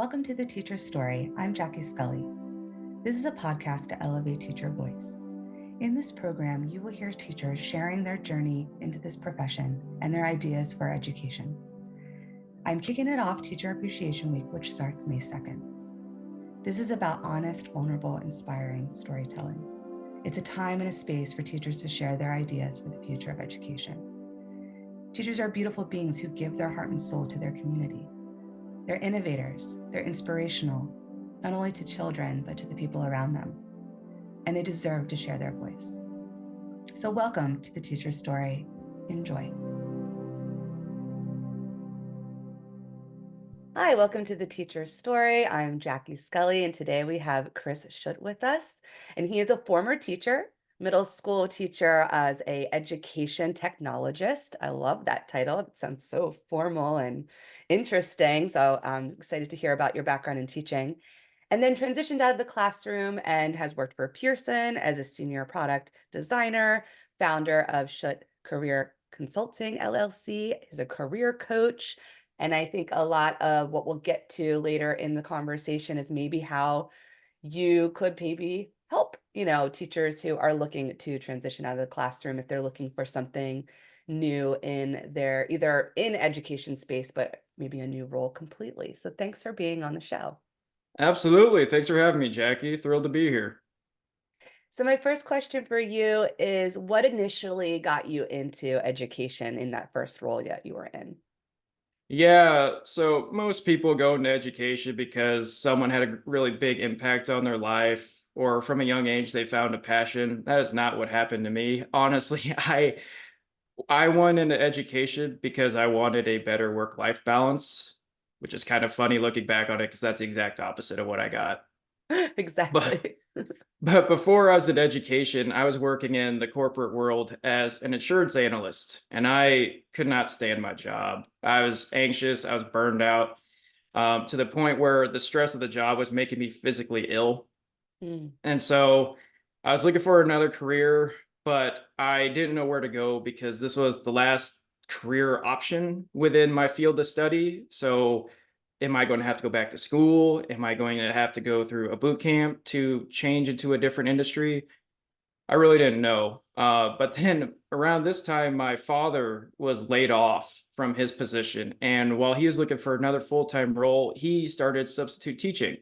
Welcome to The Teacher's Story. I'm Jackie Scully. This is a podcast to elevate teacher voice. In this program, you will hear teachers sharing their journey into this profession and their ideas for education. I'm kicking it off Teacher Appreciation Week, which starts May 2nd. This is about honest, vulnerable, inspiring storytelling. It's a time and a space for teachers to share their ideas for the future of education. Teachers are beautiful beings who give their heart and soul to their community. They're innovators, they're inspirational, not only to children, but to the people around them. And they deserve to share their voice. So welcome to The Teacher's Story. Enjoy. Hi, welcome to The Teacher's Story. I'm Jackie Scully, and today we have Chris Schutt with us. And he is a former teacher, middle school teacher as an education technologist. I love that title. It sounds so formal and interesting. So I'm excited to hear about your background in teaching. And then transitioned out of the classroom and has worked for Pearson as a senior product designer, founder of Schutt Career Consulting, LLC, is a career coach. And I think a lot of what we'll get to later in the conversation is maybe how you could maybe help, teachers who are looking to transition out of the classroom if they're looking for something new in their either in education space, but maybe a new role completely. So thanks for being on the show. Absolutely. Thanks for having me, Jackie. Thrilled to be here. So my first question for you is, what initially got you into education in that first role that you were in? Yeah, so most people go into education because someone had a really big impact on their life, or from a young age they found a passion. That is not what happened to me. Honestly, I went into education because I wanted a better work-life balance, which is kind of funny looking back on it because that's the exact opposite of what I got. But Exactly. But before I was in education, I was working in the corporate world as an insurance analyst, and I could not stand my job. I was anxious, I was burned out, to the point where the stress of the job was making me physically ill. Mm. And so I was looking for another career, but I didn't know where to go because this was the last career option within my field of study. So am I going to have to go back to school? Am I going to have to go through a boot camp to change into a different industry? I really didn't know. But then around this time, my father was laid off from his position. And while he was looking for another full-time role, he started substitute teaching.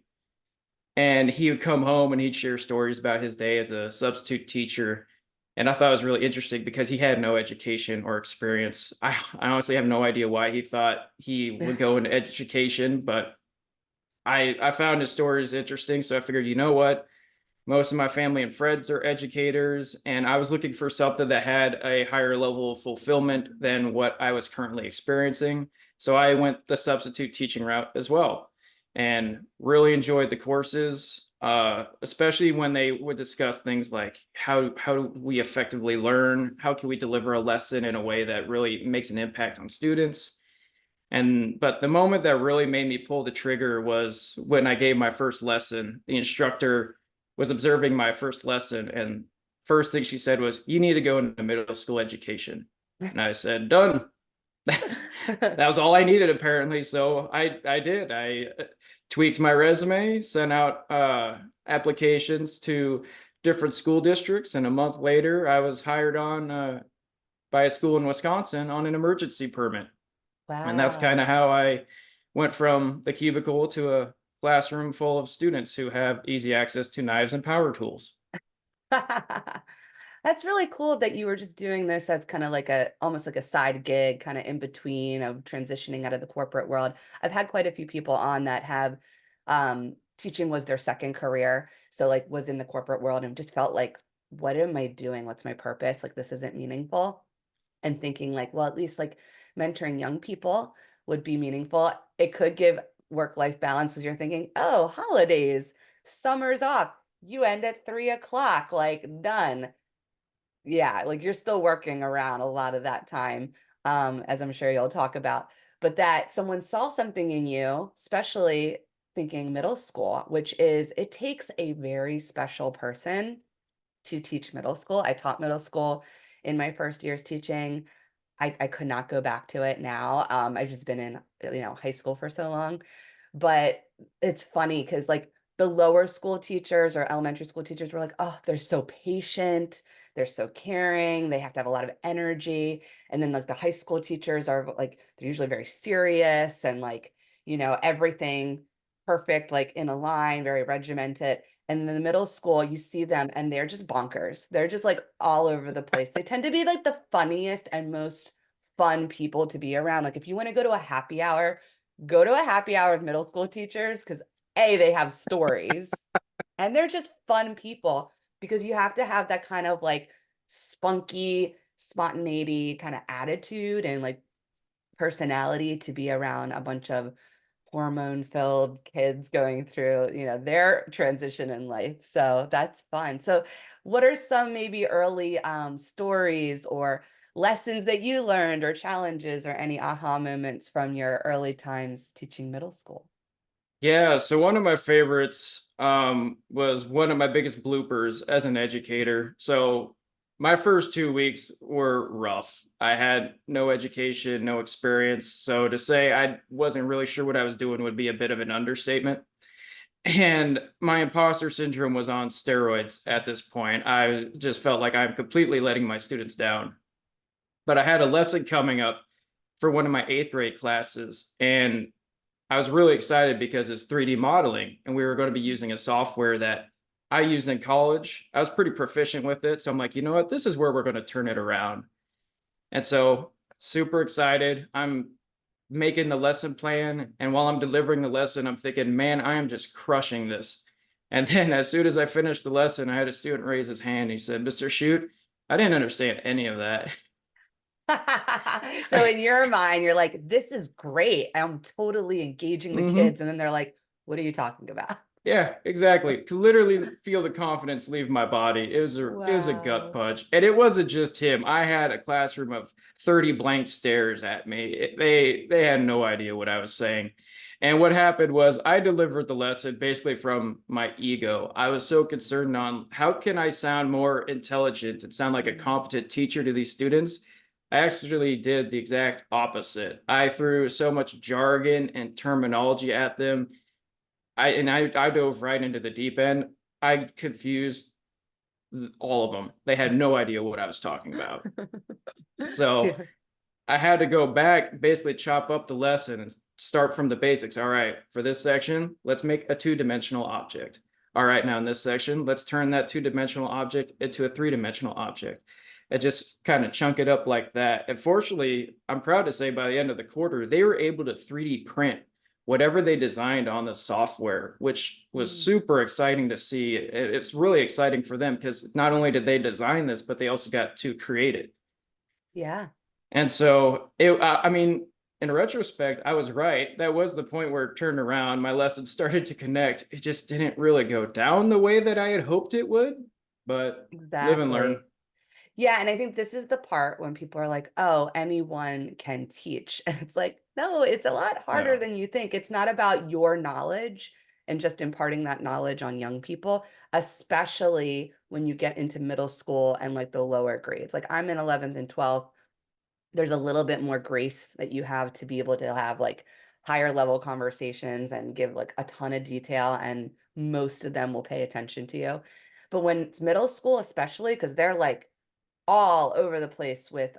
And he would come home and he'd share stories about his day as a substitute teacher. And I thought it was really interesting because he had no education or experience. I honestly have no idea why he thought he would go into education, but I found his stories interesting. So I figured, you know what? Most of my family and friends are educators, and I was looking for something that had a higher level of fulfillment than what I was currently experiencing. So I went the substitute teaching route as well, and really enjoyed the courses, especially when they would discuss things like how do we effectively learn, how can we deliver a lesson in a way that really makes an impact on students. But the moment that really made me pull the trigger was when I gave my first lesson. The instructor was observing my first lesson, and first thing she said was, "You need to go into middle school education." And I said, "Done." That was all I needed apparently. So I did. I tweaked my resume, sent out applications to different school districts, and a month later, I was hired on by a school in Wisconsin on an emergency permit. And that's kind of Wow. how I went from the cubicle to a classroom full of students who have easy access to knives and power tools. That's really cool that you were just doing this as kind of like almost like a side gig, kind of in between of transitioning out of the corporate world. I've had quite a few people on that have teaching was their second career. So like was in the corporate world and just felt like, what am I doing? What's my purpose? Like this isn't meaningful. And thinking like, well, at least like mentoring young people would be meaningful. It could give work-life balance as you're thinking, oh, holidays, summer's off. You end at 3 o'clock, like done. Yeah, like you're still working around a lot of that time, as I'm sure you'll talk about. But that someone saw something in you, especially thinking middle school, which is it takes a very special person to teach middle school. I taught middle school in my first years teaching. I could not go back to it now. I've just been in, high school for so long. But it's funny because like the lower school teachers or elementary school teachers were like, oh, they're so patient, they're so caring, they have to have a lot of energy. And then like the high school teachers are like, they're usually very serious and like, everything perfect, like in a line, very regimented. And in the middle school, you see them and they're just bonkers. They're just like all over the place. They tend to be like the funniest and most fun people to be around. Like if you want to go to a happy hour, go to a happy hour with middle school teachers because A, they have stories and they're just fun people because you have to have that kind of like spunky, spontaneity kind of attitude and like personality to be around a bunch of hormone filled kids going through, their transition in life. So that's fun. So what are some maybe early stories or lessons that you learned or challenges or any aha moments from your early times teaching middle school? Yeah, so one of my favorites was one of my biggest bloopers as an educator. So my first 2 weeks were rough. I had no education, no experience. So to say I wasn't really sure what I was doing would be a bit of an understatement. And my imposter syndrome was on steroids at this point. I just felt like I'm completely letting my students down. But I had a lesson coming up for one of my eighth grade classes, and I was really excited because it's 3D modeling and we were going to be using a software that I used in college. I was pretty proficient with it. So I'm like, you know what? This is where we're going to turn it around. And so, super excited. I'm making the lesson plan. And while I'm delivering the lesson, I'm thinking, man, I am just crushing this. And then as soon as I finished the lesson, I had a student raise his hand. He said, Mr. Schutt, I didn't understand any of that. So in your mind, you're like, this is great. I'm totally engaging the hmm kids. And then they're like, what are you talking about? Yeah, exactly. Could literally feel the confidence leave my body. It was a gut Wow. punch. And it wasn't just him. I had a classroom of 30 blank stares at me. They had no idea what I was saying. And what happened was I delivered the lesson basically from my ego. I was so concerned on how can I sound more intelligent and sound like a Mm. competent teacher to these students. I actually did the exact opposite. I threw so much jargon and terminology at them. I dove right into the deep end. I confused all of them. They had no idea what I was talking about. So Yeah. I had to go back, basically chop up the lesson and start from the basics. All right, for this section, let's make a two-dimensional object. All right, now in this section, let's turn that two-dimensional object into a three-dimensional object. And just kind of chunk it up like that. And fortunately, I'm proud to say by the end of the quarter, they were able to 3D print whatever they designed on the software, which was Mm. super exciting to see. It's really exciting for them because not only did they design this, but they also got to create it. Yeah. And so I mean, in retrospect, I was right. That was the point where it turned around. My lesson started to connect. It just didn't really go down the way that I had hoped it would, but live and learn. Exactly. Yeah, and I think this is the part when people are like, "Oh, anyone can teach." And it's like, "No, it's a lot harder No. than you think. It's not about your knowledge and just imparting that knowledge on young people, especially when you get into middle school and like the lower grades. Like I'm in 11th and 12th. There's a little bit more grace that you have to be able to have like higher level conversations and give like a ton of detail and most of them will pay attention to you. But when it's middle school, especially because they're like all over the place with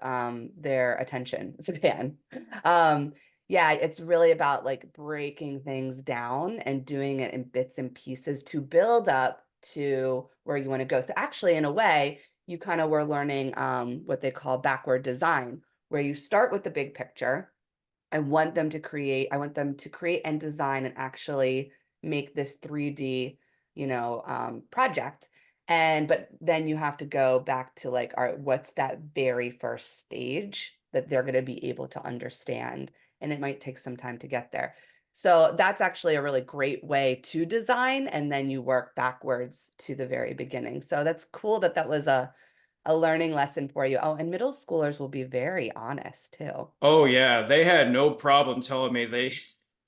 their attention span. Um yeah, it's really about like breaking things down and doing it in bits and pieces to build up to where you want to go. So actually in a way, you kind of were learning what they call backward design, where you start with the big picture. I want them to create and design and actually make this 3D, project. But then you have to go back to like, all right, what's that very first stage that they're going to be able to understand? And it might take some time to get there. So that's actually a really great way to design. And then you work backwards to the very beginning. So that's cool that that was a learning lesson for you. Oh, and middle schoolers will be very honest too. Oh yeah, they had no problem telling me they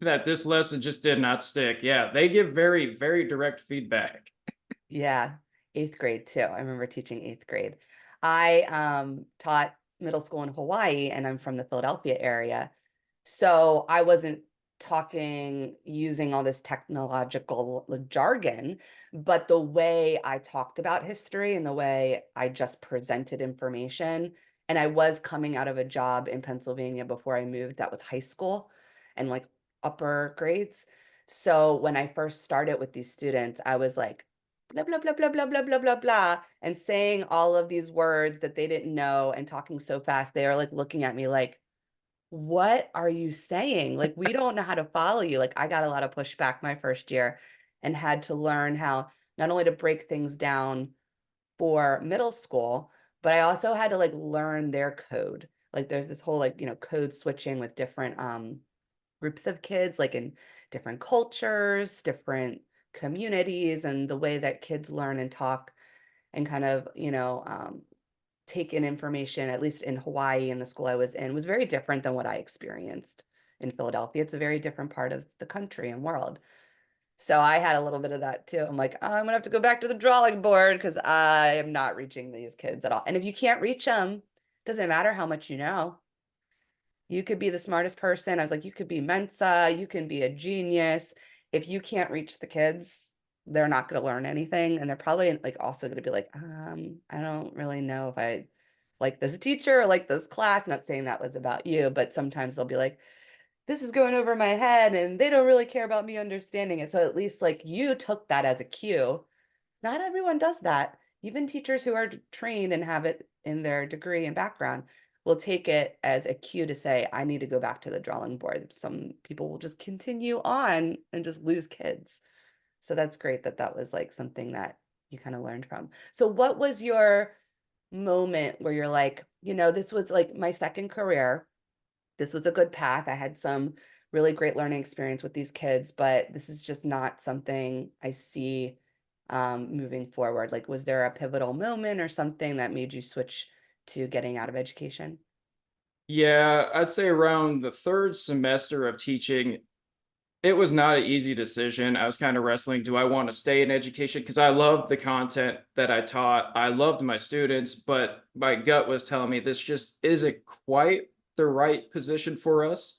that this lesson just did not stick. Yeah, they give very, very direct feedback. Yeah, eighth grade too. I remember teaching eighth grade. I taught middle school in Hawaii and I'm from the Philadelphia area. So I wasn't talking using all this technological jargon, but the way I talked about history and the way I just presented information, and I was coming out of a job in Pennsylvania before I moved that was high school and like upper grades. So when I first started with these students, I was like, blah, blah, blah, blah, blah, blah, blah, blah, blah, and saying all of these words that they didn't know and talking so fast. They are like looking at me like, what are you saying? Like, we don't know how to follow you. Like, I got a lot of pushback my first year and had to learn how not only to break things down for middle school, but I also had to like learn their code. Like, there's this whole like, code switching with different groups of kids, like in different cultures, different communities, and the way that kids learn and talk and kind of, take in information, at least in Hawaii and the school I was in, was very different than what I experienced in Philadelphia. It's a very different part of the country and world. So I had a little bit of that too. I'm like, oh, I'm gonna have to go back to the drawing board because I am not reaching these kids at all. And if you can't reach them, doesn't matter how much you know. You could be the smartest person. I was like, you could be Mensa, you can be a genius. If you can't reach the kids, they're not going to learn anything. And they're probably like also going to be like, I don't really know if I like this teacher or like this class. Not saying that was about you, but sometimes they'll be like, this is going over my head and they don't really care about me understanding it. So at least like you took that as a cue. Not everyone does that. Even teachers who are trained and have it in their degree and background will take it as a cue to say, I need to go back to the drawing board. Some people will just continue on and just lose kids. So that's great that that was like something that you kind of learned from. So what was your moment where you're like, this was like my second career. This was a good path. I had some really great learning experience with these kids, but this is just not something I see moving forward. Like, was there a pivotal moment or something that made you switch to getting out of education? Yeah, I'd say around the third semester of teaching, it was not an easy decision. I was kind of wrestling. Do I want to stay in education? Because I loved the content that I taught. I loved my students, but my gut was telling me this just isn't quite the right position for us.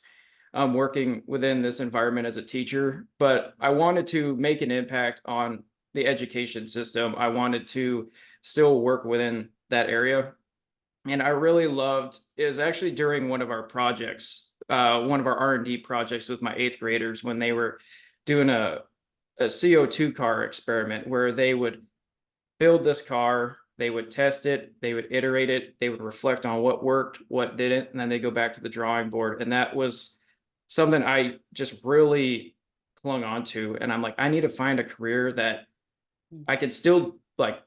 Working within this environment as a teacher, but I wanted to make an impact on the education system. I wanted to still work within that area. And I really loved, it was actually during one of our projects, one of our R&D projects with my eighth graders when they were doing a CO2 car experiment where they would build this car, they would test it, they would iterate it, they would reflect on what worked, what didn't, and then they go back to the drawing board. And that was something I just really clung on to. And I'm like, I need to find a career that I could still like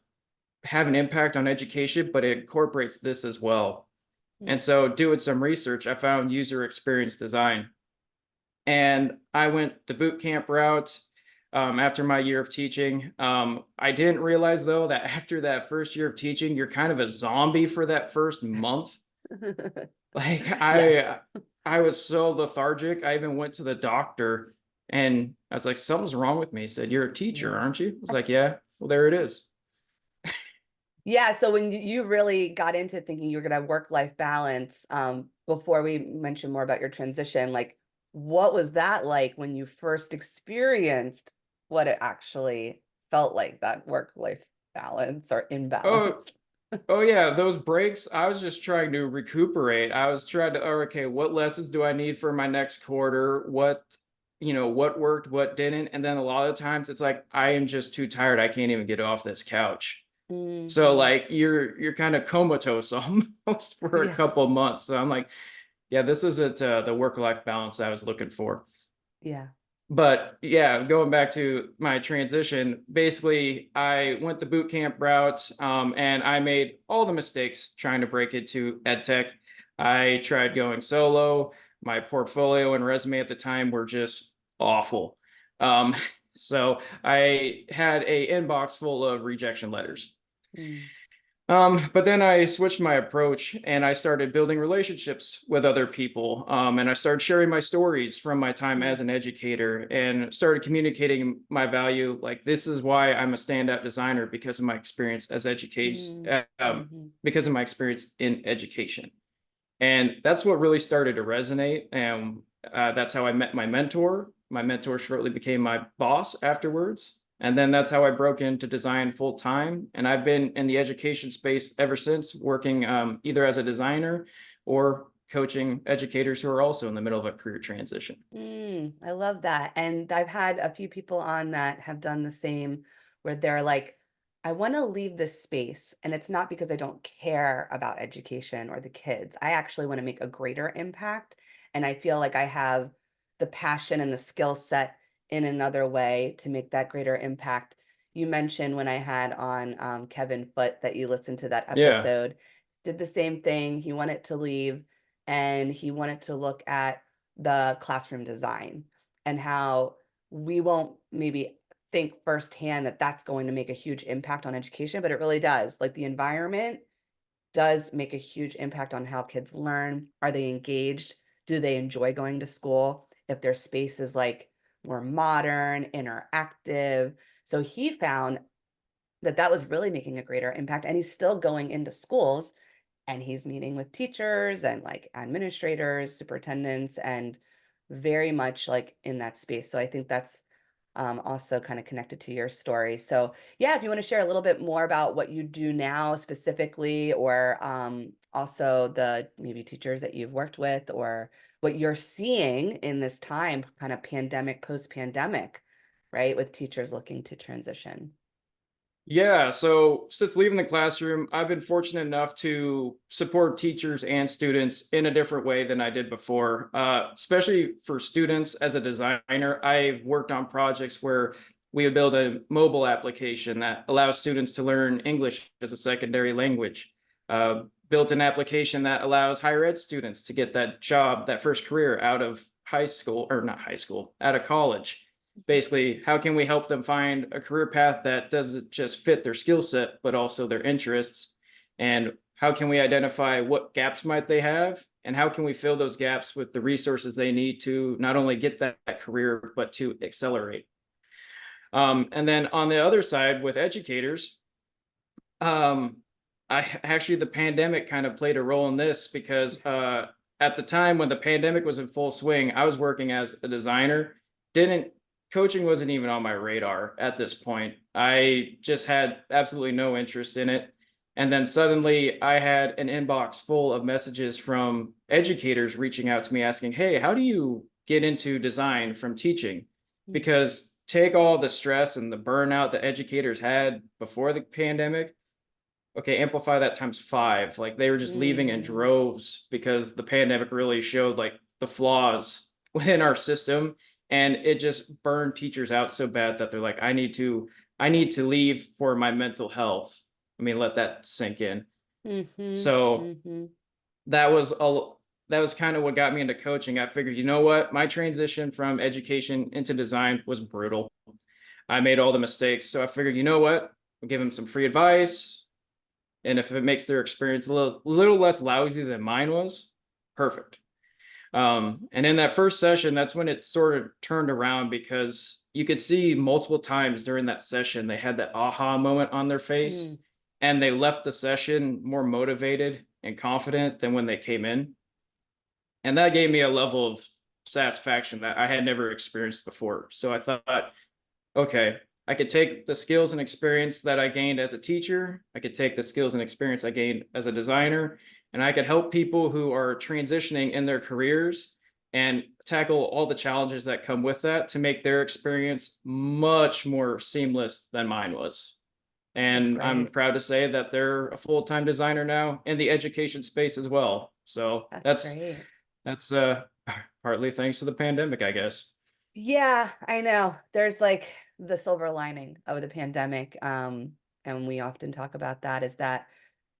have an impact on education, but it incorporates this as well. Mm. And so doing some research, I found user experience design. And I went the boot camp route after my year of teaching. I didn't realize though that after that first year of teaching, you're kind of a zombie for that first month. Like I Yes. I was so lethargic. I even went to the doctor and I was like, something's wrong with me. He said, you're a teacher, Yeah. aren't you? I was like, yeah, well, there it is. Yeah, so when you really got into thinking you were gonna have work-life balance, before we mention more about your transition, like what was that like when you first experienced what it actually felt like, that work-life balance or Oh, imbalance? oh yeah, those breaks, I was just trying to recuperate. I was trying to, oh, okay, what lessons do I need for my next quarter? What worked, what didn't? And then a lot of times it's like I am just too tired. I can't even get off this couch. So Mhm. like you're kind of comatose almost for a Yeah, couple of months. So I'm like, yeah, this isn't the work-life balance I was looking for. yeah. But yeah, going back to my transition, basically I went the boot camp route, and I made all the mistakes trying to break into ed tech. I tried going solo. My portfolio and resume at the time were just awful. Um, so I had a inbox full of rejection letters. Mm, But then I switched my approach and I started building relationships with other people. And I started sharing my stories from my time mm, as an educator and started communicating my value. Like, this is why I'm a standout designer because of my experience as mm, mhm. because of my experience in education. And that's what really started to resonate. And That's how I met my mentor. My mentor shortly became my boss afterwards. And then that's how I broke into design full time. And I've been in the education space ever since, working either as a designer or coaching educators who are also in the middle of a career transition. I love that. And I've had a few people on that have done the same, where they're like, I want to leave this space. And it's not because I don't care about education or the kids. I actually want to make a greater impact. And I feel like I have the passion and the skill set in another way to make that greater impact. You mentioned when I had on Kevin Foote that you listened to that Yeah. episode, did the same thing. He wanted to leave and he wanted to look at the classroom design and how we won't maybe think firsthand that that's going to make a huge impact on education, but it really does. Like the environment does make a huge impact on how kids learn. Are they engaged? Do they enjoy going to school? If their space is like more modern, interactive. So he found that that was really making a greater impact. And he's still going into schools and he's meeting with teachers and like administrators, superintendents, and very much like in that space. So I think that's also kind of connected to your story. So yeah, if you want to share a little bit more about what you do now specifically, or also the maybe teachers that you've worked with, or what you're seeing in this time, kind of pandemic, post-pandemic, right, with teachers looking to transition. Yeah, so since leaving the classroom, I've been fortunate enough to support teachers and students in a different way than I did before. Especially for students as a designer, I've worked on projects where we would build a mobile application that allows students to learn English as a secondary language. Built an application that allows higher ed students to get that job, that first career out of high school, or not high school, out of college. Basically, how can we help them find a career path that doesn't just fit their skill set but also their interests, and how can we identify what gaps might they have, and how can we fill those gaps with the resources they need to not only get that career but to accelerate. And then on the other side with educators, um, the pandemic kind of played a role in this because at the time when the pandemic was in full swing, I was working as a designer. Didn't Coaching wasn't even on my radar at this point. I just had absolutely no interest in it. And then suddenly I had an inbox full of messages from educators reaching out to me asking, "Hey, how do you get into design from teaching?" Mm, Because take all the stress and the burnout that educators had before the pandemic. Okay, amplify that times 5. Like, they were just leaving in mm, droves because the pandemic really showed, like, the flaws within our system, and it just burned teachers out so bad that they're like, I need to leave for my mental health." I mean, let that sink in. mhm, So, mhm, that was a that was kind of what got me into coaching. I figured, you know what? My transition from education into design was brutal. I made all the mistakes, so I figured, you know what? I'll give them some free advice, and if it makes their experience a little less lousy than mine was, perfect. And in that first session, that's when it sort of turned around because you could see multiple times during that session they had that aha moment on their mm. face, and they left the session more motivated and confident than when they came in. And that gave me a level of satisfaction that I had never experienced before. So I thought, okay, I could take the skills and experience that I gained as a teacher. I could take the skills and experience I gained as a designer, and I could help people who are transitioning in their careers and tackle all the challenges that come with that to make their experience much more seamless than mine was. That's And I'm great. proud to say that they're a full-time designer now in the education space as well. So That's great. that's partly thanks to the pandemic, I guess. Yeah, I know. There's like the silver lining of the pandemic. And we often talk about that is that,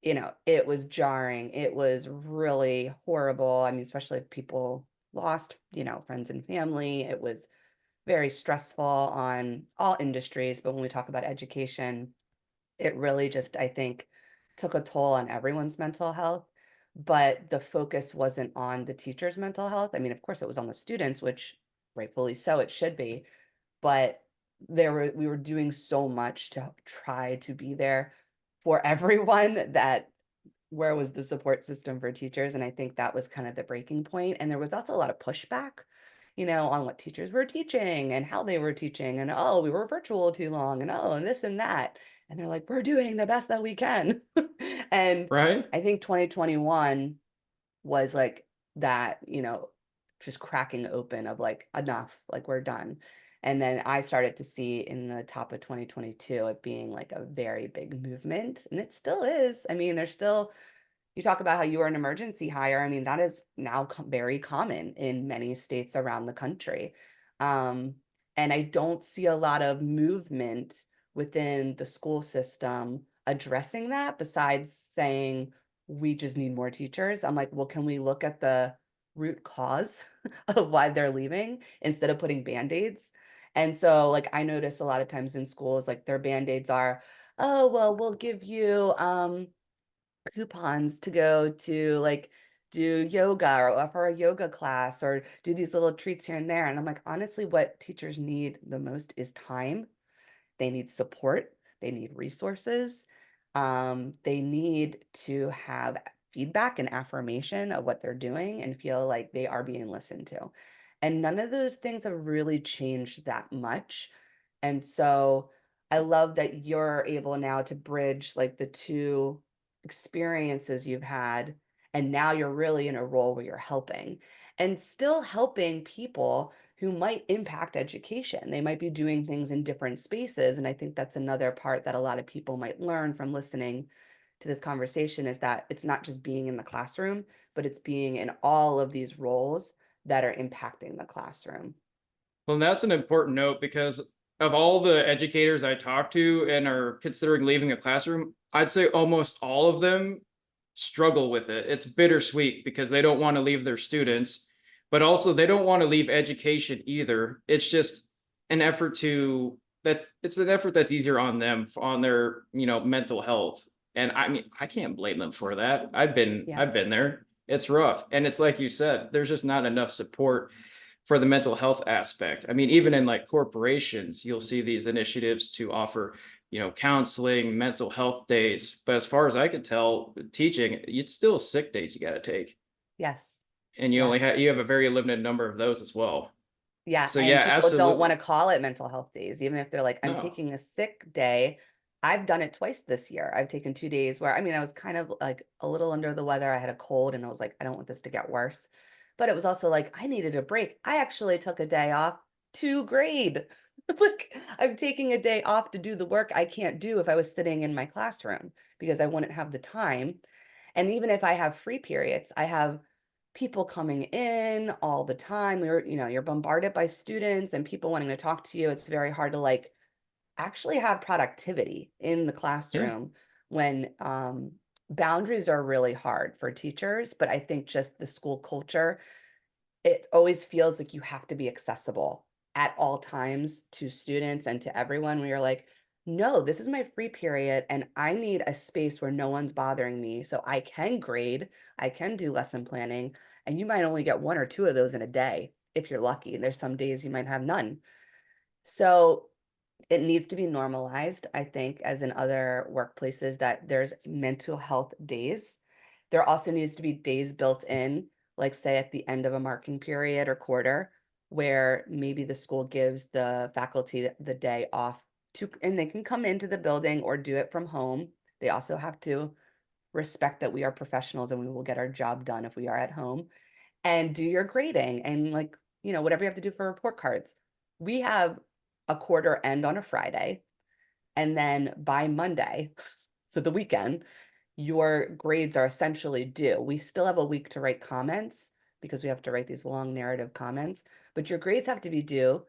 it was jarring. It was really horrible. I mean, especially if people lost, friends and family. It was very stressful on all industries. But when we talk about education, it really just, I think, took a toll on everyone's mental health, but the focus wasn't on the teacher's mental health. I mean, of course, it was on the students, which rightfully so, it should be, but we were doing so much to try to be there for everyone that where was the support system for teachers? And I think that was kind of the breaking point. And there was also a lot of pushback on what teachers were teaching and how they were teaching. And oh, we were virtual too long, and oh, and this and that. And they're like, we're doing the best that we can. And Right? I think 2021 was like that, just cracking open of like, enough, like we're done. And then I started to see in the top of 2022 it being like a very big movement, and it still is. I mean, there's still, you talk about how you are an emergency hire. I mean, that is now very common in many states around the country. Um, and I don't see a lot of movement within the school system addressing that besides saying we just need more teachers. I'm like, well, can we look at the root cause of why they're leaving instead of putting band-aids? And so, like, I notice a lot of times in schools, like their band-aids are, oh, well, we'll give you coupons to go to like do yoga or offer a yoga class or do these little treats here and there. And I'm like, honestly, what teachers need the most is time. They need support. They need resources. They need to have feedback and affirmation of what they're doing and feel like they are being listened to. And none of those things have really changed that much. And so I love that you're able now to bridge like the two experiences you've had. And now you're really in a role where you're helping and still helping people who might impact education. They might be doing things in different spaces. And I think that's another part that a lot of people might learn from listening to this conversation is that it's not just being in the classroom, but it's being in all of these roles that are impacting the classroom. Well, that's an important note because of all the educators I talk to and are considering leaving a classroom, I'd say almost all of them struggle with it. It's bittersweet because they don't want to leave their students, but also they don't want to leave education either. It's just an effort to that it's an effort that's easier on them on their, mental health. And I mean, I can't blame them for that. Yeah. I've been there. It's rough. And it's like you said, there's just not enough support for the mental health aspect. I mean, even in like corporations, you'll see these initiatives to offer, counseling, mental health days. But as far as I can tell, teaching, it's still sick days you got to take, Yes. and Yeah. you have a very limited number of those as well. Yeah, So and yeah, people don't absolutely. wanna call it mental health days, even if they're like, "I'm No. taking a sick day." I've done it twice this year. I've taken 2 days where I mean, I was kind of, like, a little under the weather. I had a cold, and I was like, "I don't want this to get worse." But it was also like, I needed a break. I actually took a day off to grade. Like, I'm taking a day off to do the work I can't do if I was sitting in my classroom because I wouldn't have the time. And even if I have free periods, I have people coming in all the time. You're bombarded by students and people wanting to talk to you. It's very hard to like actually have productivity in the Yeah. classroom when boundaries are really hard for teachers. But I think just the school culture, it always feels like you have to be accessible at all times to students and to everyone where you're like, no, this is my free period and I need a space where no one's bothering me so I can grade, I can do lesson planning, and you might only get one or two of those in a day if you're lucky. There's some days you might have none. So it needs to be normalized, I think, as in other workplaces, that there's mental health days. There also needs to be days built in, like say at the end of a marking period or quarter, where maybe the school gives the faculty the day off to, and they can come into the building or do it from home. They also have to respect that we are professionals and we will get our job done if we are at home and do your grading and like, whatever you have to do for report cards. We have a quarter end on a Friday, and then by Monday, so the weekend, your grades are essentially due. We still have a week to write comments because we have to write these long narrative comments, but your grades have to be due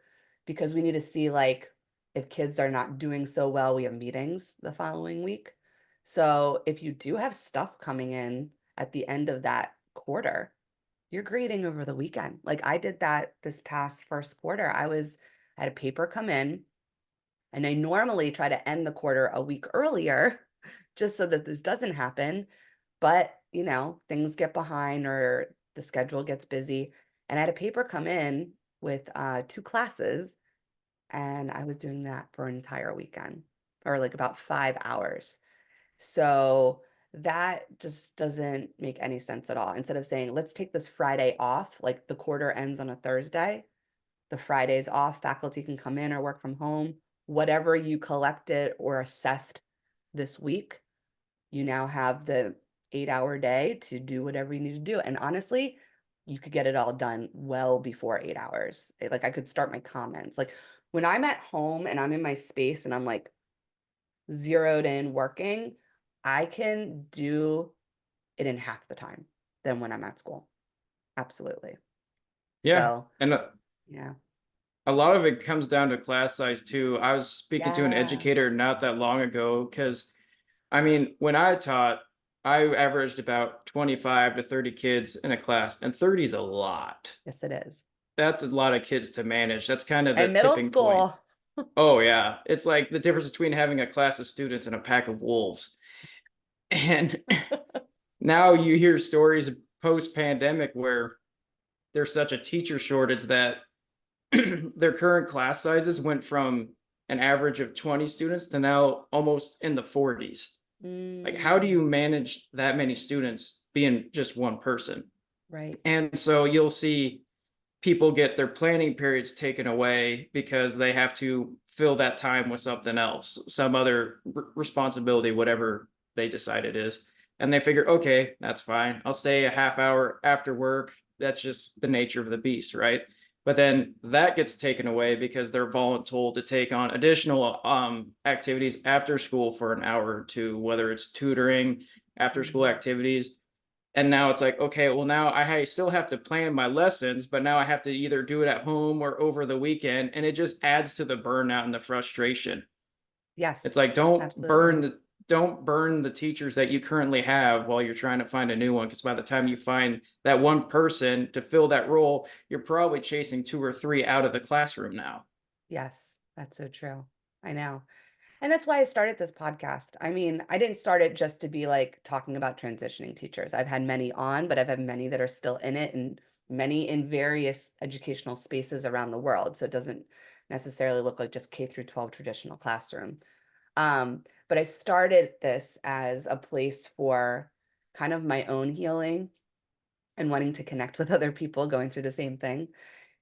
because we need to see like if kids are not doing so well, we have meetings the following week. So if you do have stuff coming in at the end of that quarter, you're grading over the weekend. Like I did that this past first quarter. I had a paper come in and I normally try to end the quarter a week earlier just so that this doesn't happen. But, things get behind or the schedule gets busy. And I had a paper come in with two classes, and I was doing that for an entire weekend or like about 5 hours. So that just doesn't make any sense at all. Instead of saying, let's take this Friday off, like the quarter ends on a Thursday, the Fridays off, faculty can come in or work from home. Whatever you collected or assessed this week, you now have the 8-hour day to do whatever you need to do. And honestly, you could get it all done well before 8 hours. Like I could start my comments. Like when I'm at home and I'm in my space and I'm like zeroed in working, I can do it in half the time than when I'm at school. Absolutely. Yeah. So, And yeah. a lot of it comes down to class size too. I was speaking to an Yeah. educator not that long ago because I mean, when I taught, I averaged about 25 to 30 kids in a class, and 30 is a lot. Yes, it is. That's a lot of kids to manage. That's kind of the And middle tipping point. school. Oh, yeah. It's like the difference between having a class of students and a pack of wolves. And now you hear stories post pandemic where there's such a teacher shortage that their current class sizes went from an average of 20 students to now almost in the 40s. Like, how do Mm, you manage that many students being just one person? right. And so you'll see people get their planning periods taken away because they have to fill that time with something else, some other responsibility, whatever they decide it is. And they figure, okay, that's fine. I'll stay a half hour after work. That's just the nature of the beast, right? But then that gets taken away because they're voluntold to take on additional activities after school for an hour or two, whether it's tutoring, after school Mhm. activities. And now it's like, okay, well, now I still have to plan my lessons, but now I have to either do it at home or over the weekend. And it just adds to the burnout and the frustration. It's Yes, like, absolutely. don't burn the teachers that you currently have while you're trying to find a new one. Because by the time you find that one person to fill that role, you're probably chasing 2 or 3 out of the classroom now. Yes, that's so true. I know. And that's why I started this podcast. I mean, I didn't start it just to be like talking about transitioning teachers. I've had many on, but I've had many that are still in it and many in various educational spaces around the world. So it doesn't necessarily look like just K through 12 traditional classroom. But I started this as a place for kind of my own healing and wanting to connect with other people going through the same thing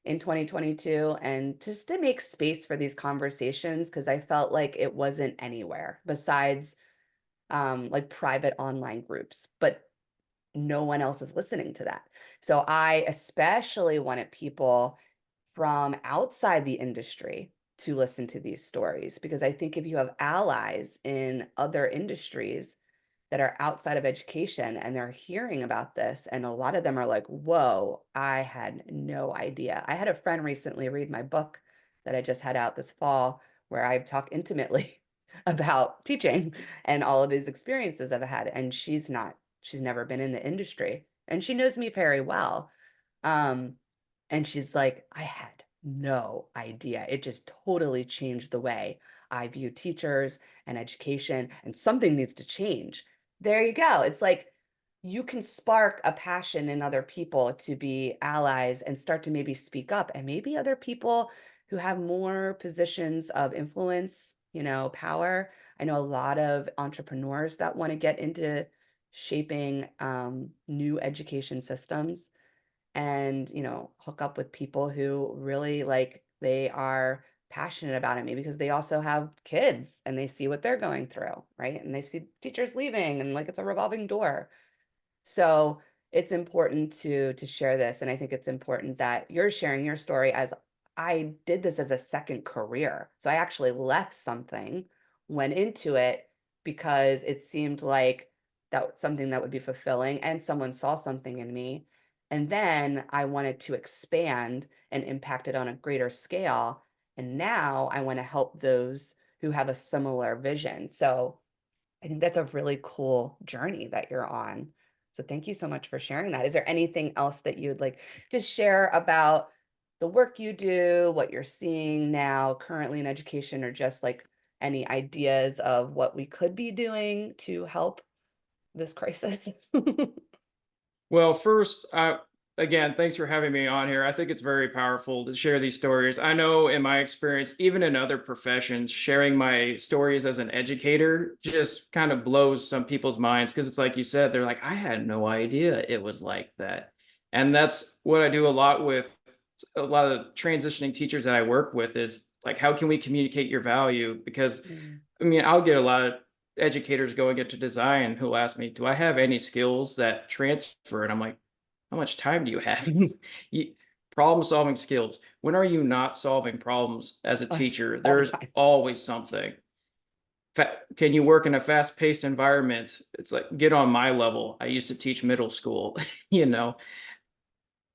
in 2022 and just to make space for these conversations because I felt like it wasn't anywhere besides like private online groups, but no one else is listening to that. So I especially wanted people from outside the industry to listen to these stories because I think if you have allies in other industries that are outside of education and they're hearing about this, and a lot of them are like, whoa, I had no idea. I had a friend recently read my book that I just had out this fall where I talk intimately about teaching and all of these experiences I've had. And she's never been in the industry and she knows me very well. Um, and she's like, I had no idea. It just totally changed the way I view teachers and education, and something needs to change. There you go. It's like you can spark a passion in other people to be allies and start to maybe speak up, and maybe other people who have more positions of influence, power. I know a lot of entrepreneurs that want to get into shaping new education systems and hook up with people who really like they are passionate about it maybe because they also have kids and they see what they're going through, right? And they see teachers leaving and like it's a revolving door. So it's important to share this. And I think it's important that you're sharing your story as I did this as a second career. So I actually left something, went into it because it seemed like that was something that would be fulfilling and someone saw something in me. And then I wanted to expand and impact it on a greater scale. And now I want to help those who have a similar vision. So I think that's a really cool journey that you're on. So thank you so much for sharing that. Is there anything else that you'd like to share about the work you do, what you're seeing now currently in education, or just like any ideas of what we could be doing to help this crisis? Well, first, again, thanks for having me on here. I think it's very powerful to share these stories. I know in my experience, even in other professions, sharing my stories as an educator just kind of blows some people's minds because it's like you said, they're like, I had no idea it was like that. And that's what I do a lot with. a lot of transitioning teachers that I work with is like, how can we communicate your value? Because Mm. I mean, I'll get a lot of educators going into design who'll ask me, do I have any skills that transfer? And I'm like, how much time do you have? You- Problem solving skills. When are you not solving problems as a teacher? All the There's time. always something. Can you work in a fast paced environment? It's like, get on my level. I used to teach middle school, you know,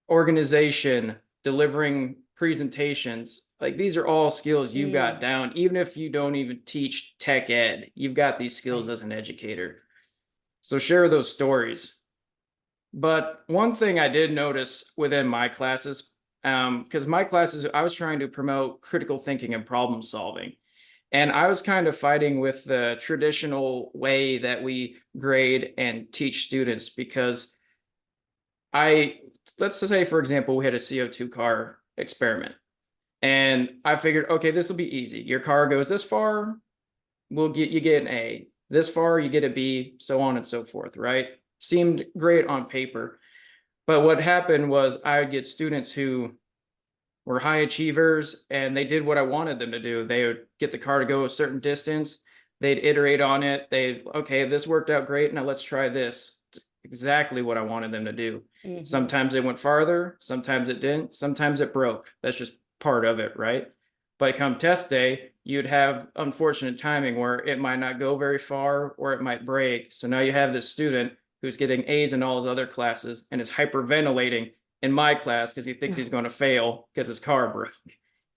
organization, delivering presentations. Like these are all skills you've got Mm, down. Even if you don't even teach tech ed, you've got these skills right. as an educator. So share those stories. But one thing I did notice within my classes, because my classes, I was trying to promote critical thinking and problem solving. And I was kind of fighting with the traditional way that we grade and teach students because I, let's just say, for example, we had a CO2 car experiment. And I figured, okay, this will be easy. Your car goes this far, you get an A. This far, you get a B, so on and so forth, right? Seemed great on paper. But what happened was I would get students who were high achievers and they did what I wanted them to do. They would get the car to go a certain distance, they'd iterate on it. They'd, okay, this worked out great. Now let's try this. Exactly what I wanted them to do. Hmm. Sometimes it went farther, sometimes it didn't, sometimes it broke. That's just part of it, right? But come test day, you'd have unfortunate timing where it might not go very far or it might break. So now you have this student who's getting A's in all his other classes and is hyperventilating in my class because he thinks he's going to fail because his car broke.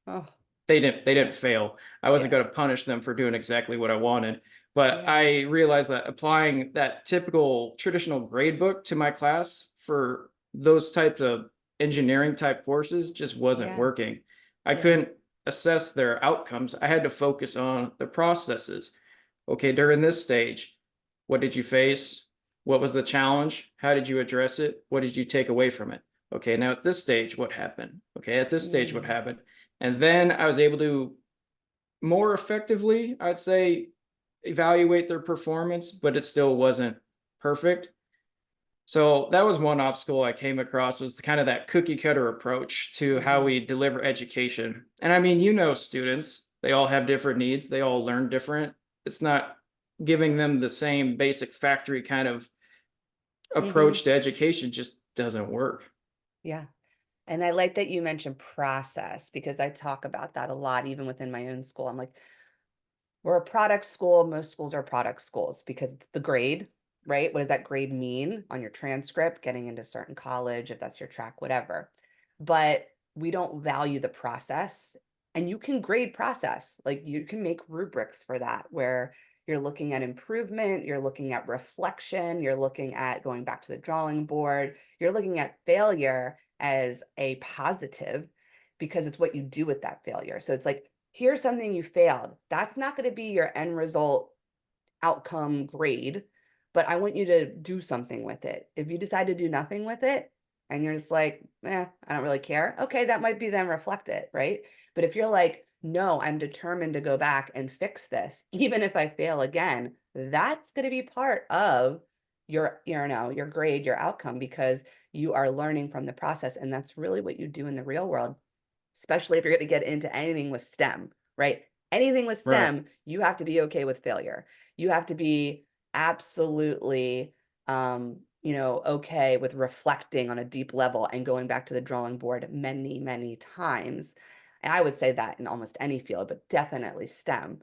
Oh, They didn't fail. I wasn't yeah. going to punish them for doing exactly what I wanted. But Yeah. I realized that applying that typical traditional grade book to my class for those types of engineering type courses just wasn't Yeah. working. I Yeah. couldn't assess their outcomes. I had to focus on the processes. Okay, during this stage, what did you face? What was the challenge? How did you address it? What did you take away from it? Okay, now at this stage, what happened? Okay, at this stage, what Mm. happened? And then I was able to more effectively, I'd say, evaluate their performance, but it still wasn't perfect. So that was one obstacle I came across was kind of that cookie cutter approach to how Hmm. we deliver education. And I mean, you know, students, they all have different needs, they all learn different. It's not giving them the same basic factory kind of Hmm. approach to education just doesn't work. Yeah. And I like that you mentioned process because I talk about that a lot, even within my own school. I'm like, we're a product school. Most schools are product schools because it's the grade, right? What does that grade mean on your transcript, getting into a certain college, if that's your track, whatever. But we don't value the process. And you can grade process, like you can make rubrics for that, where you're looking at improvement, you're looking at reflection, you're looking at going back to the drawing board, you're looking at failure as a positive because it's what you do with that failure. So it's like, here's something you failed. That's not going to be your end result outcome grade, but I want you to do something with it. If you decide to do nothing with it and you're just like, I don't really care. Okay, that might be then reflect it, right? But if you're like, no, I'm determined to go back and fix this, even if I fail again, that's going to be part of your grade, your outcome, because you are learning from the process. And that's really what you do in the real world, especially if you're going to get into anything with STEM, right? Anything with Right. STEM, you have to be okay with failure. You have to be absolutely, okay with reflecting on a deep level and going back to the drawing board many, many times. And I would say that in almost any field, but definitely STEM.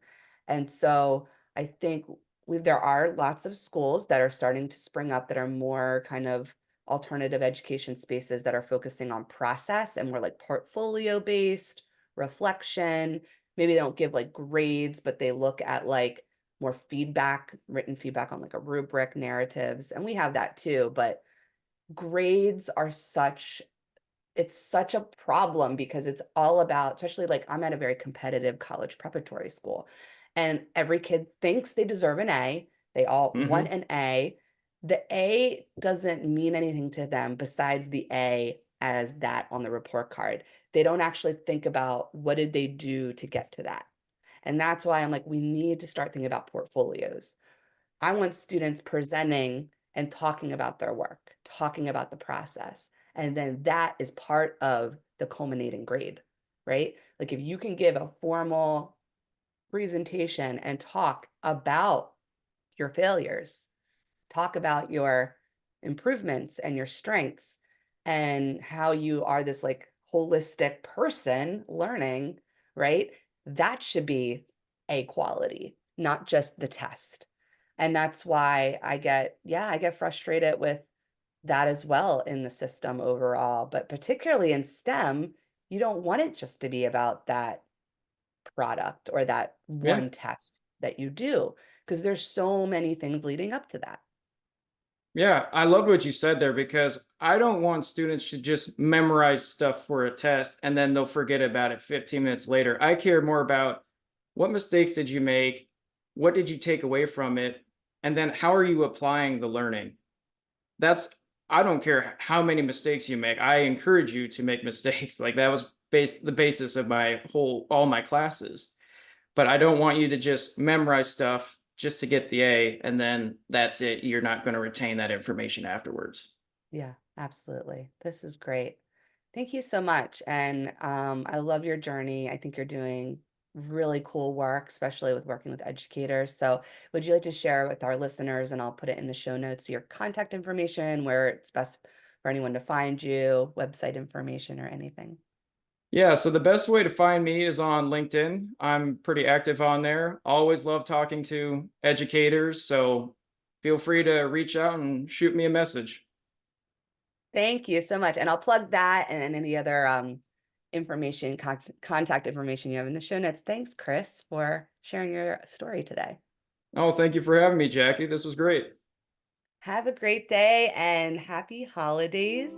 And so I think there are lots of schools that are starting to spring up that are more kind of alternative education spaces that are focusing on process and more like portfolio based reflection. Maybe they don't give like grades, but they look at like more feedback, written feedback on like a rubric, narratives. And we have that too. But grades are it's such a problem because it's all about, especially like I'm at a very competitive college preparatory school, and every kid thinks they deserve an A. They all want Hmm. an A. The A doesn't mean anything to them besides the A as that on the report card. They don't actually think about what did they do to get to that. And that's why I'm like, we need to start thinking about portfolios. I want students presenting and talking about their work, talking about the process. And then that is part of the culminating grade, right? Like if you can give a formal presentation and talk about your failures, talk about your improvements and your strengths and how you are this like holistic person learning, right? That should be a quality, not just the test. And that's why I get frustrated with that as well in the system overall. But particularly in STEM, you don't want it just to be about that product or that Yeah. one test that you do, because there's so many things leading up to that. Yeah, I loved what you said there because I don't want students to just memorize stuff for a test and then they'll forget about it 15 minutes later. I care more about what mistakes did you make? What did you take away from it? And then how are you applying the learning? That's, I don't care how many mistakes you make. I encourage you to make mistakes. Like that was the basis of my all my classes. But I don't want you to just memorize stuff just to get the A and then that's it. You're not going to retain that information afterwards. Yeah, absolutely. This is great. Thank you so much. And I love your journey. I think you're doing really cool work, especially with working with educators. So, would you like to share with our listeners, and I'll put it in the show notes, your contact information, where it's best for anyone to find you, website information, or anything? Yeah, so the best way to find me is on LinkedIn. I'm pretty active on there. Always love talking to educators, so feel free to reach out and shoot me a message. Thank you so much. And I'll plug that and any other information, contact information you have in the show notes. Thanks, Chris, for sharing your story today. Oh, thank you for having me, Jackie. This was great. Have a great day and happy holidays.